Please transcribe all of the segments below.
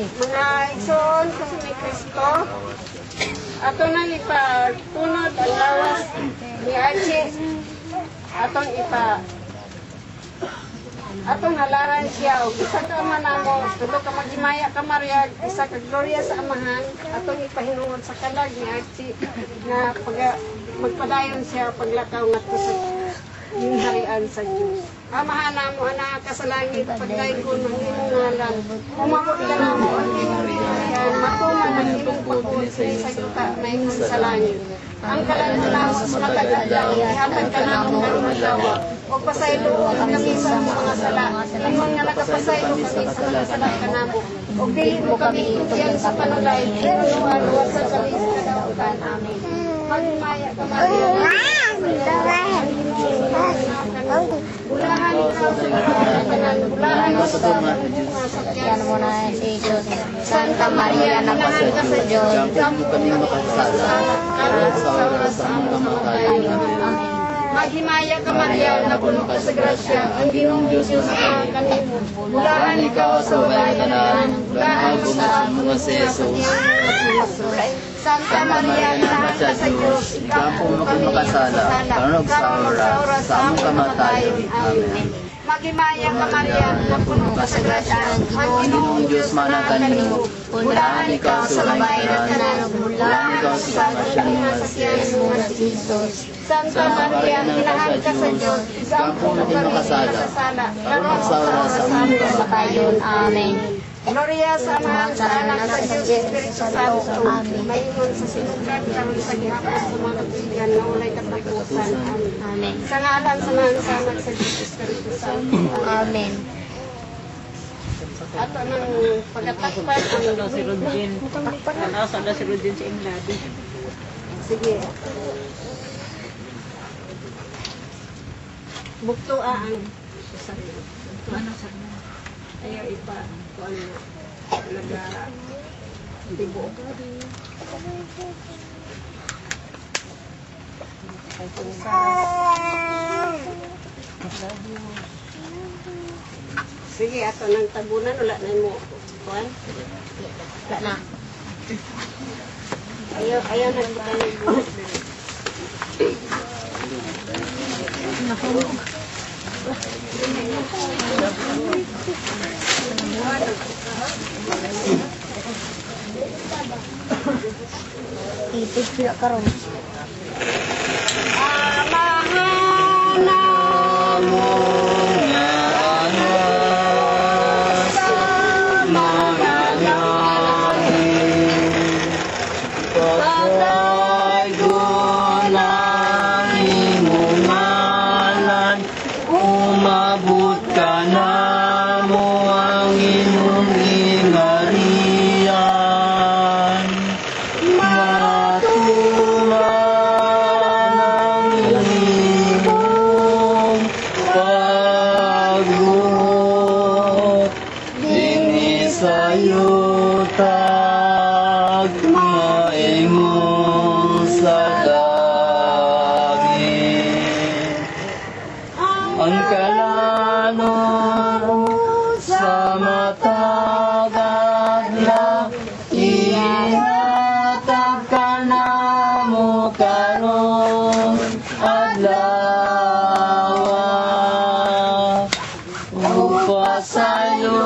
Mga igsoon sa ni Kristo, ato na ipatunod ang lawas ni Archie. Atong halaran siya o isa ka man namo, tulo ka maghimaya ka Maria, isa ka Gloria sa Amahan, atong ipahinungod sa kalag ni Archie na magpadayon siya paglakaw ngadto sa harian sa Dios. Amahan namo ana ka sa langit, pagdaygon ang imong ngalan. Umabot ka namo ang imong pinagyan, matuman ang imong pagpuli sa yuta na ingon sa langit. Ang kalanulaw sa matag-adlaw, ihatag ka namo ang magawa. O pasayloon kami sa mga sala. Ingon nga nakapasaylo kami sa mga sala ka namo. O dili mo kami itugyan sa panulay, ano sa kalis kadautan. Amen. Magmaya ka Maria. Ulahan ikaw sa kanan, ulahan mo sa Yan mo na si Jesus. Santa Maria, napasod ka sa Diyos. Diyan mo kami makasala. Sa oras sa among kamatayan. Amen. Maghimaya ka Maria, na puno ka sa grasya, ang Ginoong Diyos sa kanimo. Ulahan ikaw sa bayan, ulahan mo sa mga si Jesus. Santa Maria, nahan ka sa Diyos, ikaw po makasala, kanog sa oras sa among kamatayan. Amen. Maghimaya ka Maria, na puno ka sa grasya, ang Ginoong Diyos mana kanimo. Ulahan ikaw sa bayan, ulahan ikaw sa masasyan mo sa Jesus. Santa Maria, nahan ka sa Diyos, ikaw po makasala, kanog sa oras sa among kamatayan. Amen. Gloria sa Ama, sa Anak, sa Diyos, Espiritu Santo. Maingon sa sinugan, karon sa gihapon sa mga kaibigan na walay katapusan. Amen. Sa ngalan sa Anak, sa Anak, sa Diyos, Espiritu Santo. Amen. Ato nang pagkatakpan ang si Rodin. Ano si Rodin sa Englado? sige. Buktuaan. Ano sa Ayaw ipa. Kuan naga tibo. Sige, ato nang tabunan wala na mo. Kuan? Wala na. Ayaw na kita niyo. Ipis pila karon. Amahan namo umabot ka na mo ang inyong ingarian. Matuman ang inyong pagluhod. Dini sa'yo tagmaingon sa langit. Ang kalanon sa matag-adlaw, ihatag ka namo karon adlaw. Upasayo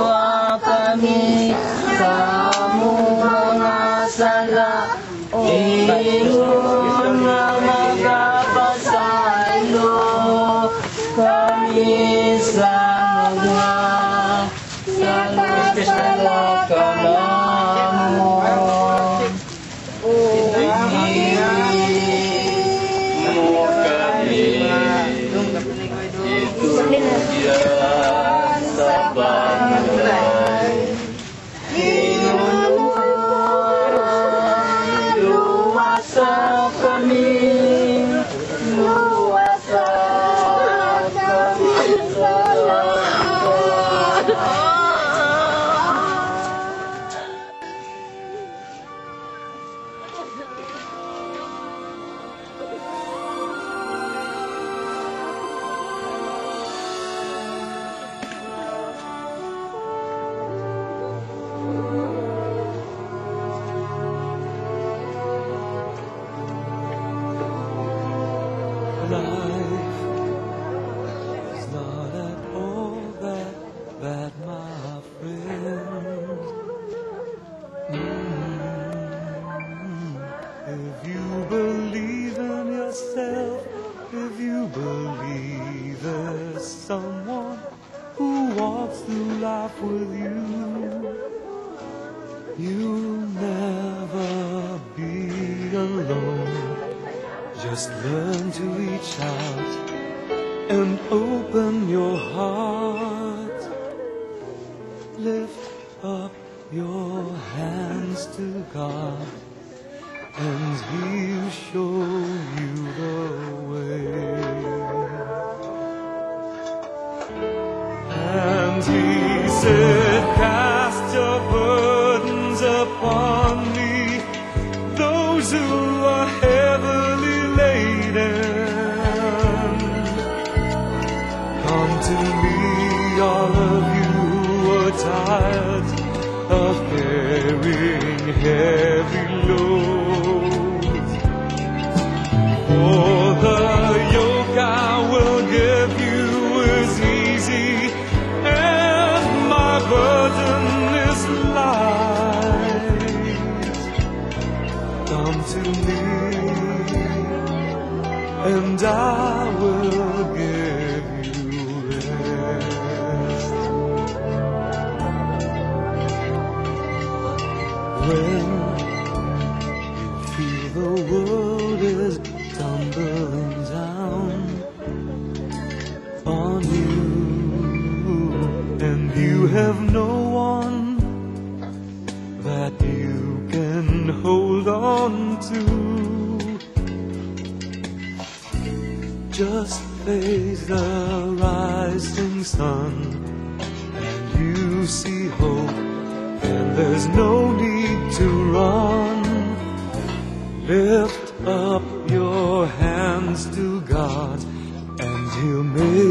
kami sa among mga sala, ingon nga magapasaylo kami sa mga sala ka namo. Mo kami itugyan sa banay. Luwasa kami, luwasa kami sa langit. someone who walks through life with you. You'll never be alone. Just learn to reach out and open your heart. Lift up your hands to God, and He'll show you the way. And He said, cast your burdens upon me, those who are heavily laden. Come to me, all of you who are tired of carrying heavy loads. For the yoke I will give you is easy, and my burden is light. Come to me, and I will give you rest. When you feel the world is tumbling down on you, and you have no one that you can hold on to, just face the rising sun, and you see hope, and there's no need to run. Lift up your hands to God, and He'll make